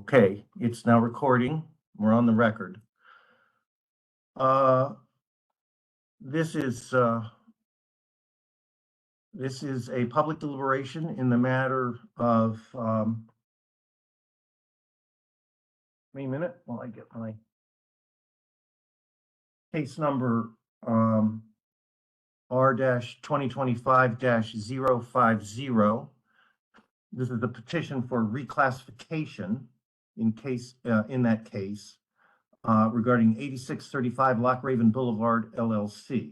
Okay, it's now recording. We're on the record. This is a public deliberation in the matter of, wait a minute while I get my case number, R-2025-050. This is a petition for reclassification in that case, regarding 8635 Loch Blvd, LLC.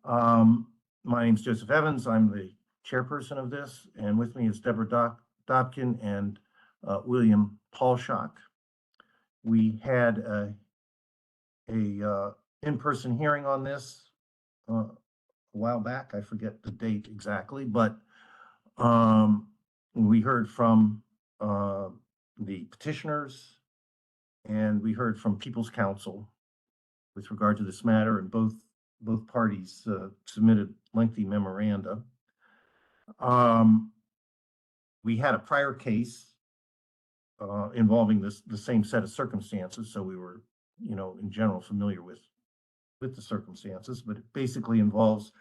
My name is Joseph Evans. I'm the chairperson of this, and with me is Deborah Dobkin and William Paulshock. We had a in-person hearing on this a while back. I forget the date exactly, but we heard from the petitioners, and we heard from People's Counsel with regard to this matter, and both parties submitted lengthy memoranda. We had a prior case involving the same set of circumstances, so we were, in general familiar with the circumstances, but it basically involves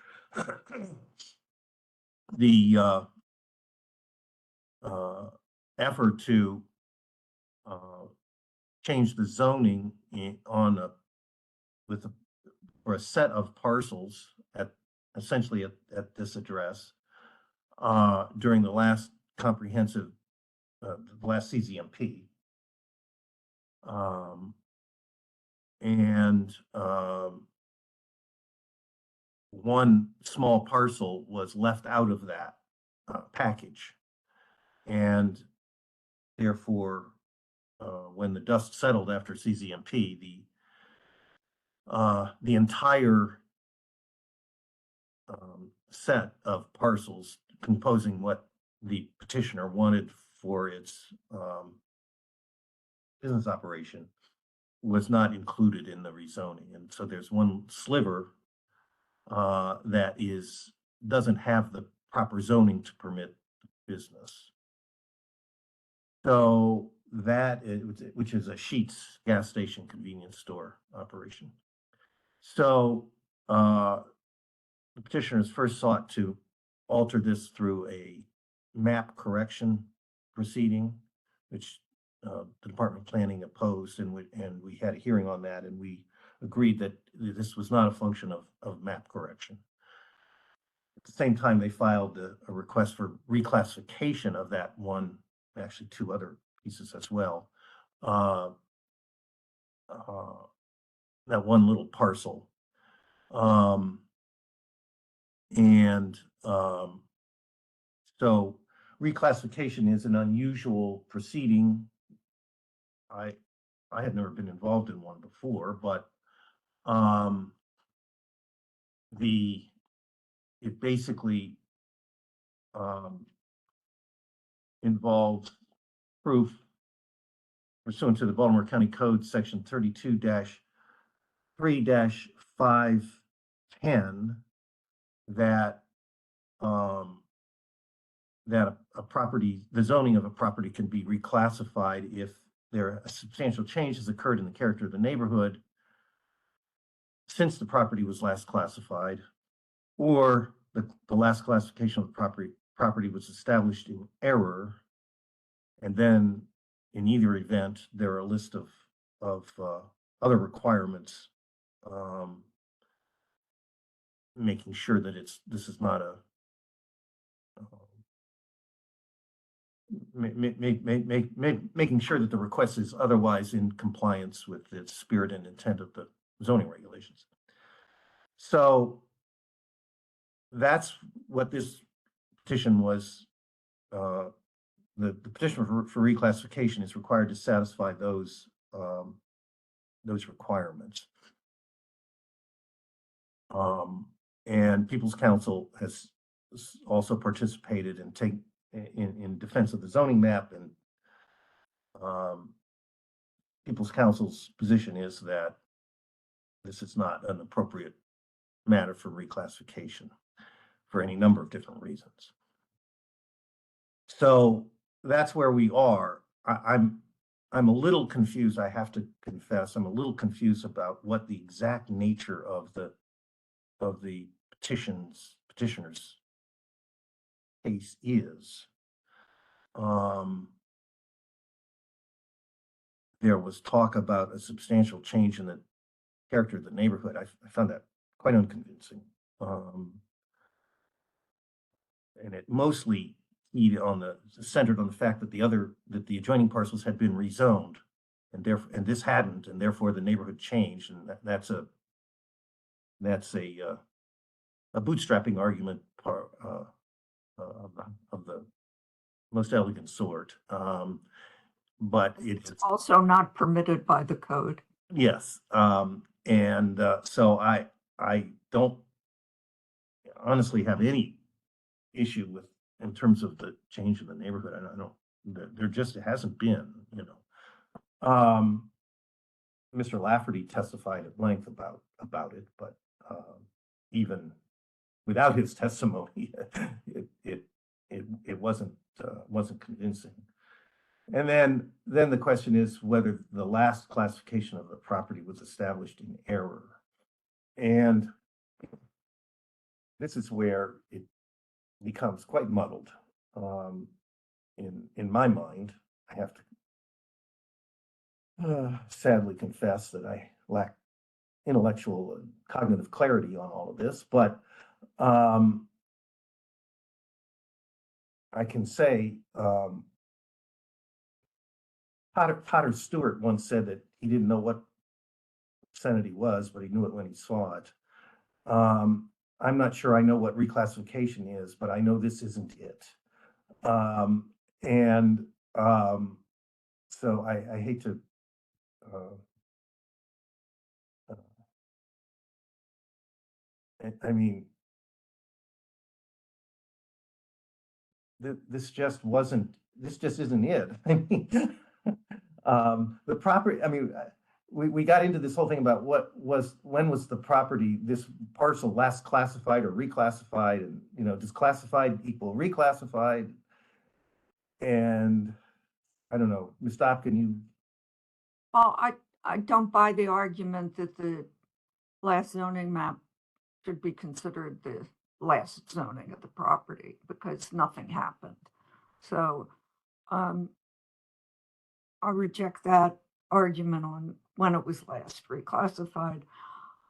the effort to change the zoning for a set of parcels essentially at this address during the last comprehensive, the last CZMP. One small parcel was left out of that package, and therefore, when the dust settled after CZMP, the entire set of parcels composing what the petitioner wanted for its business operation was not included in the rezoning. And so there's one sliver that doesn't have the proper zoning to permit business. So which is a Sheetz gas station convenience store operation. So the petitioners first sought to alter this through a map correction proceeding, which the Department of Planning opposed, and we had a hearing on that, and we agreed that this was not a function of map correction. At the same time, they filed a request for reclassification of that one, actually two other pieces as well, that one little parcel. So reclassification is an unusual proceeding. I had never been involved in one before, but it basically involves proof pursuant to the Baltimore County Code section 32-3-510 that the zoning of a property can be reclassified if a substantial change has occurred in the character of the neighborhood since the property was last classified, or the last classification of the property was established in error, and then in either event there are a list of other requirements making sure that this is not making sure that the request is otherwise in compliance with the spirit and intent of the zoning regulations. So that's what this petition was. The petition for reclassification is required to satisfy those requirements. And People's Counsel has also participated in defense of the zoning map, and People's Counsel's position is that this is not an appropriate matter for reclassification for any number of different reasons. So that's where we are. I'm I'm a little confused. I have to confess, I'm a little confused about what the exact nature of the petitioner's case is. There was talk about a substantial change in the character of the neighborhood. I found that quite unconvincing. And it mostly centered on the fact that the adjoining parcels had been rezoned, and this hadn't, and therefore the neighborhood changed, and that's a bootstrapping argument of the most elegant sort. But it's also not permitted by the code. Yes. So I don't honestly have any issue with, in terms of the change in the neighborhood. I don't, there just hasn't been, Mr. Lafferty testified at length about it, but even without his testimony, it wasn't convincing. And then the question is whether the last classification of the property was established in error. And this is where it becomes quite muddled. In my mind, I have to sadly confess that I lack intellectual and cognitive clarity on all of this, but I can say Potter Stewart once said that he didn't know what obscenity was, but he knew it when he saw it. I'm not sure I know what reclassification is, but I know this isn't it. So I hate to I mean, this just isn't it. I mean, the property, I mean, we got into this whole thing about when was the property, this parcel last classified or reclassified, and does classified equal reclassified? And I don't know, Ms. Dopp, can you? Well, I don't buy the argument that the last zoning map should be considered the last zoning of the property, because nothing happened. So I reject that argument on when it was last reclassified.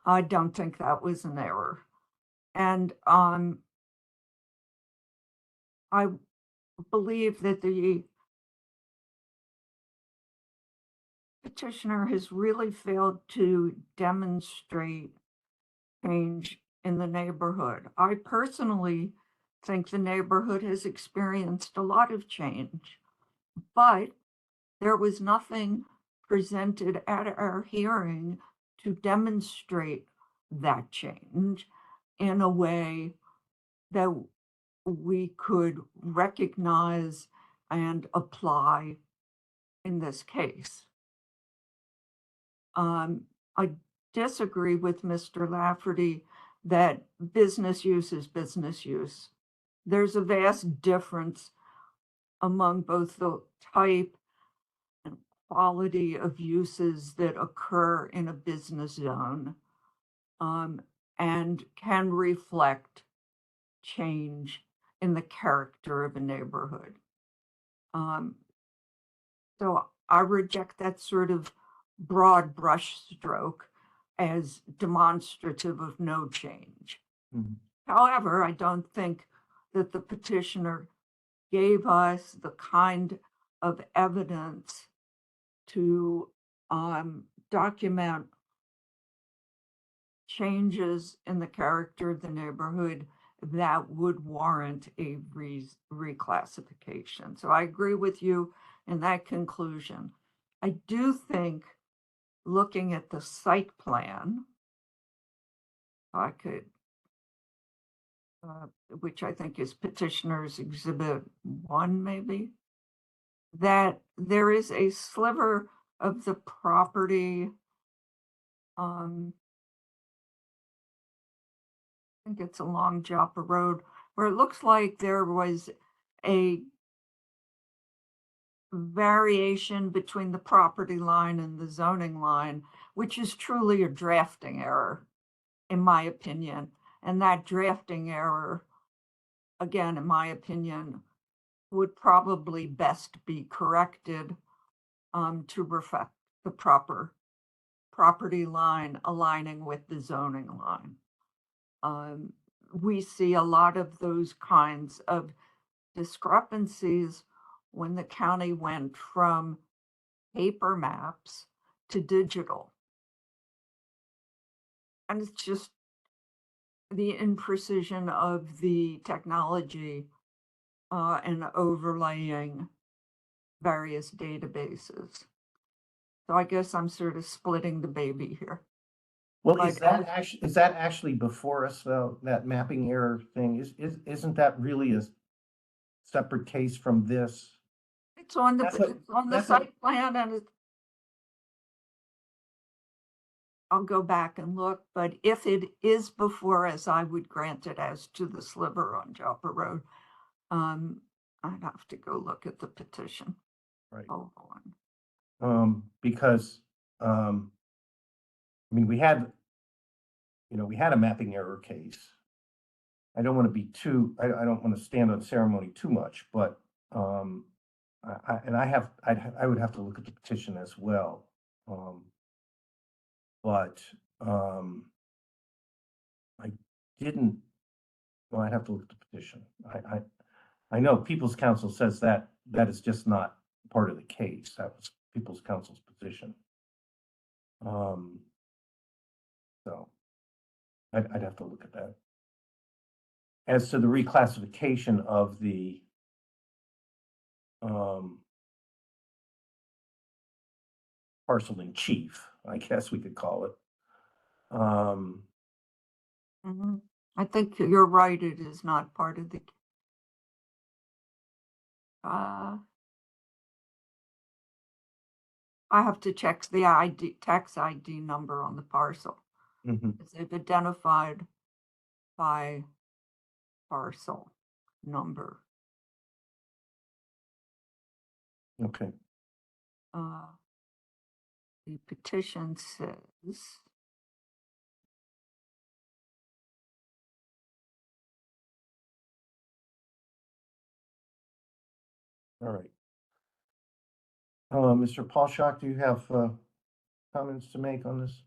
I don't think that was an error. And I believe that the petitioner has really failed to demonstrate change in the neighborhood. I personally think the neighborhood has experienced a lot of change, but there was nothing presented at our hearing to demonstrate that change in a way that we could recognize and apply in this case. I disagree with Mr. Lafferty that business use is business use. There's a vast difference among both the type and quality of uses that occur in a business zone, and can reflect change in the character of a neighborhood. So I reject that sort of broad brush stroke as demonstrative of no change. Mm-hmm. However, I don't think that the petitioner gave us the kind of evidence to document changes in the character of the neighborhood that would warrant a reclassification. So I agree with you in that conclusion. I do think, looking at the site plan, I could, which I think is Petitioner's Exhibit 1, maybe, that there is a sliver of the property, I think it's along Joppa Road, where it looks like there was a variation between the property line and the zoning line, which is truly a drafting error, in my opinion. And that drafting error, again, in my opinion, would probably best be corrected to reflect the proper property line aligning with the zoning line. We see a lot of those kinds of discrepancies when the county went from paper maps to digital. And it's just the imprecision of the technology and overlaying various databases. So I guess I'm sort of splitting the baby here. Well, But is that actually before us though, that mapping error thing? Isn't that really a separate case from this? it's on the That's what- it's on the that's what- site plan, and I'll go back and look, but if it is before us, I would grant it as to the sliver on Joppa Road. I'd have to go look at the petition. Right. Hold on. Because, I mean, we had a mapping error case. I don't want to be too, I don't want to stand on ceremony too much, but, I would have to look at the petition as well. But, I didn't, well, I'd have to look at the petition. I know People's Counsel says that is just not part of the case. That was People's Counsel's position. So I'd have to look at that. As to the reclassification of the parcel in chief, I guess we could call it. Mhm. I think you're right, it is not part of the. I have to check the tax ID number on the parcel. Mhm. Because they've identified by parcel number. Okay. The petition says. All right. Mr. Paulshock, do you have comments to make on this?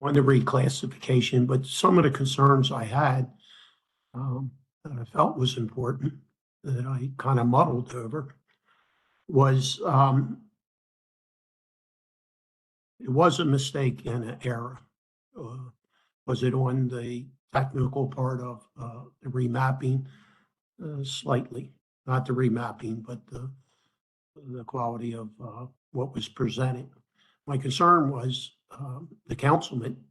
On the reclassification, but some of the concerns I had that I felt was important, that I kind of muddled over, was it was a mistake and an error. Was it on the technical part of the remapping? Slightly, not the remapping, but the quality of what was presented. My concern was the councilman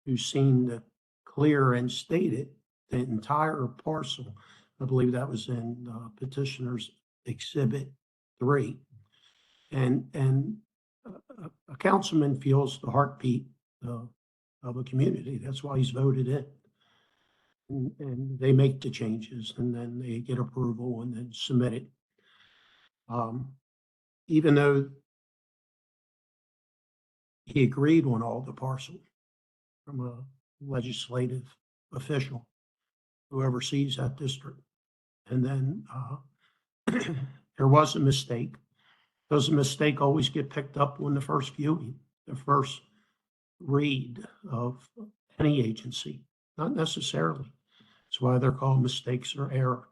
who's seen the clear and stated the entire parcel. I believe that was in petitioner's exhibit 3. And a councilman feels the heartbeat of a community. That's why he's voted in. And they make the changes and then they get approval and then submit it. Even though he agreed on all the parcel from a legislative official who oversees that district. And then there was a mistake. Does a mistake always get picked up on the first viewing, the first read of any agency? Not necessarily. That's why they're called mistakes or error.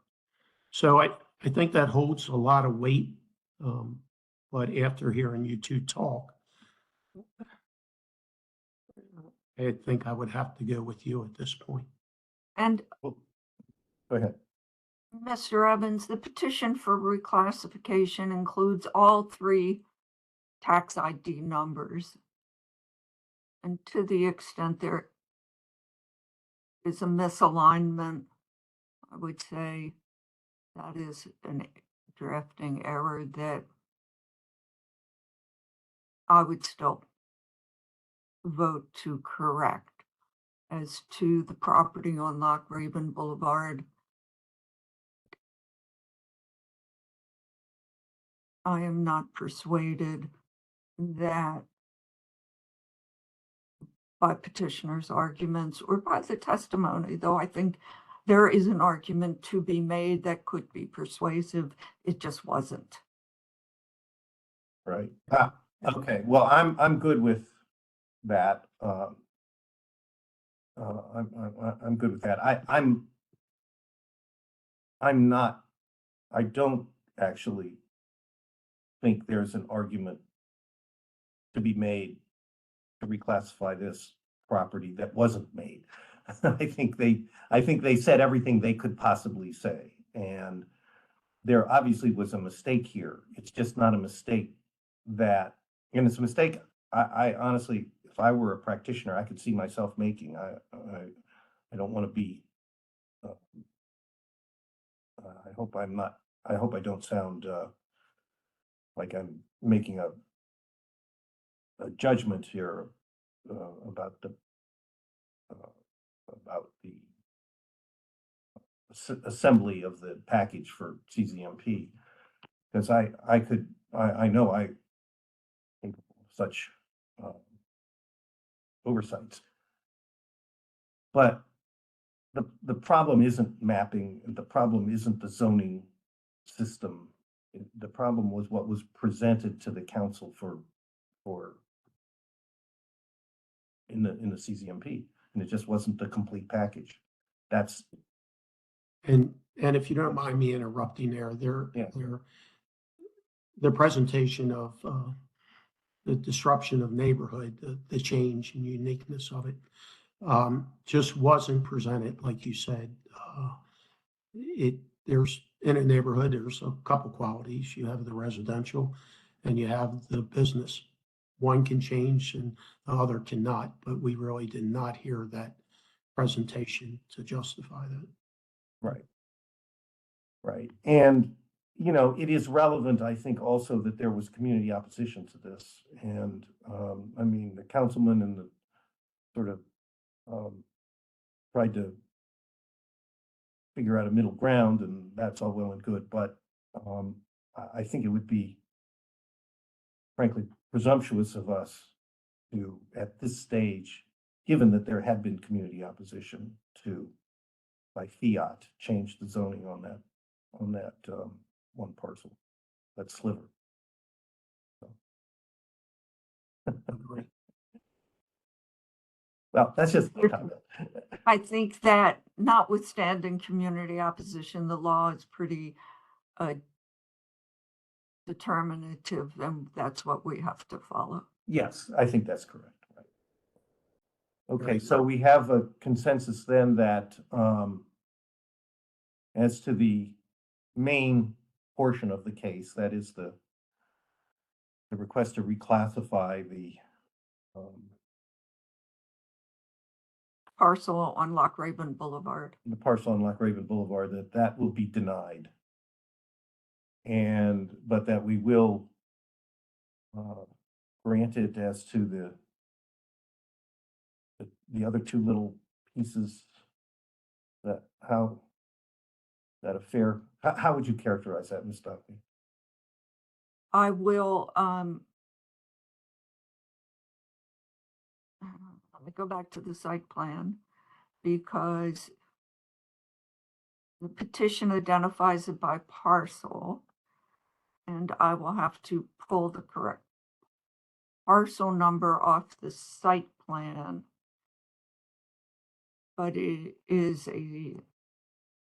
So I think that holds a lot of weight. But after hearing you two talk, I think I would have to go with you at this point. And Well, go ahead. Mr. Evans, the petition for reclassification includes all 3 tax ID numbers. And to the extent there is a misalignment, I would say that is a drafting error that I would still vote to correct as to the property on Loch Raven Boulevard. I am not persuaded that by petitioner's arguments or by the testimony, though I think there is an argument to be made that could be persuasive. It just wasn't. Right. Okay. Well, I'm good with that. I'm good with that. I'm not, I don't actually think there's an argument to be made to reclassify this property that wasn't made. I think they said everything they could possibly say, and there obviously was a mistake here. It's just not a mistake that, and it's a mistake I honestly, if I were a practitioner, I could see myself making. I don't want to be, I hope I don't sound like I'm making a judgment here about the assembly of the package for CZMP, because I know I think such oversights. But the problem isn't mapping, the problem isn't the zoning system. The problem was what was presented to the council for in the CZMP, and it just wasn't the complete package. That's, And if you don't mind me interrupting Yeah. the presentation of the disruption of neighborhood, the change and uniqueness of it, just wasn't presented, like you said. There's, in a neighborhood, there's a couple qualities. You have the residential and you have the business. One can change and the other cannot, but we really did not hear that presentation to justify that. right. Right. And, you know, it is relevant, I think, also that there was community opposition to this. And, I mean, the councilman and the sort of tried to figure out a middle ground, and that's all well and good. But I think it would be, frankly, presumptuous of us to, at this stage, given that there had been community opposition, to, by fiat, change the zoning on that one parcel, that sliver. Agree. Well, that's just a comment. I think that notwithstanding community opposition, the law is pretty determinative, and that's what we have to follow. Yes, I think that's correct. Right. Okay, so we have a consensus then that as to the main portion of the case, that is the request to reclassify the Parcel on Loch Raven Boulevard. parcel on Loch Raven Boulevard, that will be denied. But that we will grant it as to the other two little pieces. That how would you characterize that, Ms. Stockley? I will, let me go back to the site plan, because the petition identifies it by parcel, and I will have to pull the correct parcel number off the site plan. But it is a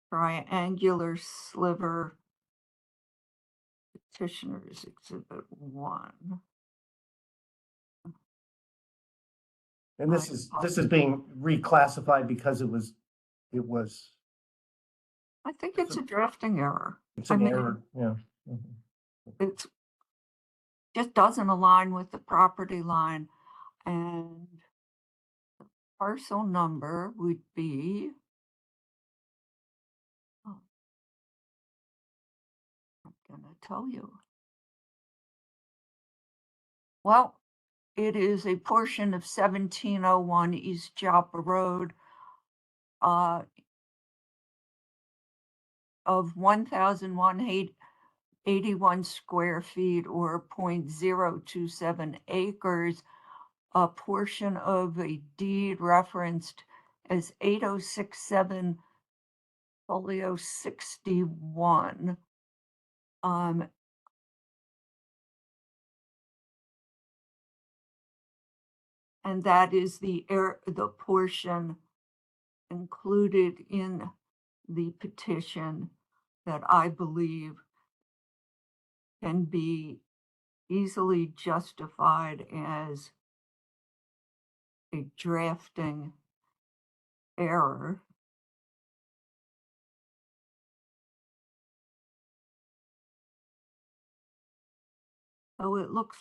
triangular sliver. Petitioners Exhibit 1. And this is being reclassified because it was. I think it's a drafting error. It's an error, yeah. It's just doesn't align with the property line, and the parcel number would be, I'm gonna tell you. Well, it is a portion of 1701 East Jalpa Road, of 1,181 square feet or 0.027 acres, a portion of a deed referenced as 8067 folio 61. And that is the portion included in the petition that I believe can be easily justified as a drafting error. So it looks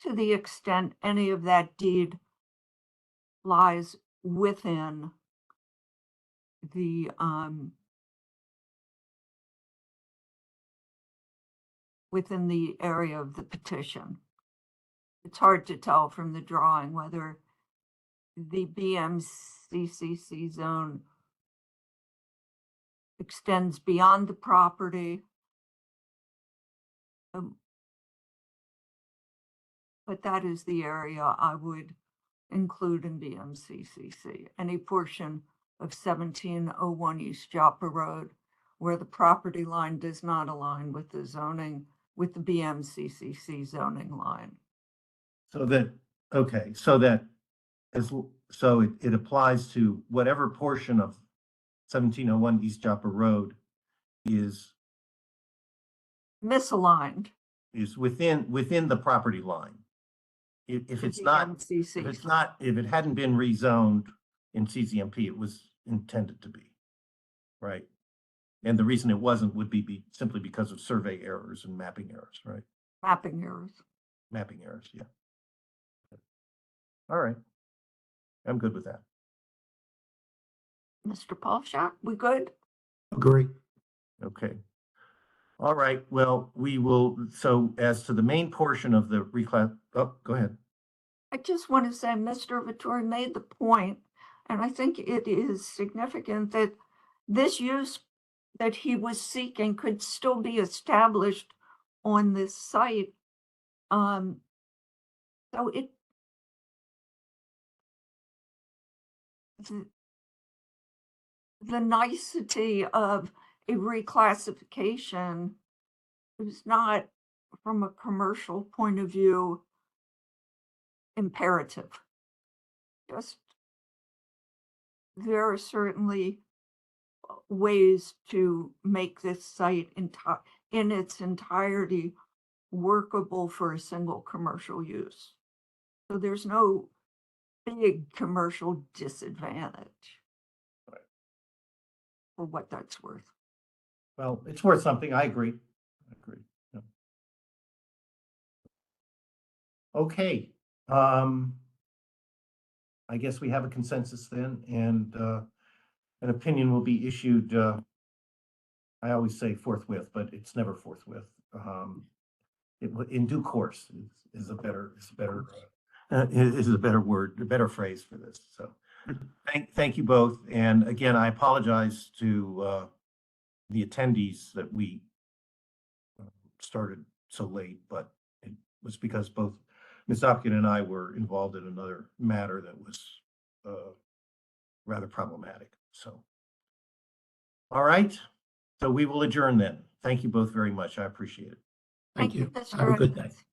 to the extent any of that deed lies within the area of the petition. It's hard to tell from the drawing whether the BMCCC zone extends beyond the property. But that is the area I would include in BMCCC. Any portion of 1701 East Joppa Road where the property line does not align with the zoning, with the BMCCC zoning line. So that, okay, so that it applies to whatever portion of 1701 East Joppa Road is Misaligned. Is within the property line. If it hadn't been rezoned in CCMP, it was intended to be, right? And the reason it wasn't would be simply because of survey errors and mapping errors, right? Mapping errors. Mapping errors, yeah. All right. I'm good with that. Mr. Paulshock, we good? Agree. Okay. All right, well, we will, so as to the main portion of the reclass, oh, go ahead. I just want to say Mr. Vittori made the point, and I think it is significant that this use that he was seeking could still be established on this site. So the nicety of a reclassification is not, from a commercial point of view, imperative. Just, there are certainly ways to make this site in its entirety workable for a single commercial use. So there's no big commercial disadvantage. Right. For what that's worth. Well, it's worth something. I agree. Yeah. Okay. I guess we have a consensus then, and an opinion will be issued. I always say forthwith, but it's never forthwith. In due course is a better word, a better phrase for this. So, thank you both. And again, I apologize to the attendees that we started so late, but it was because both Ms. Opkin and I were involved in another matter that was rather problematic. So, all right. So we will adjourn then. Thank you both very much. I appreciate it. Thank you. Mr. Have a good day. Evans.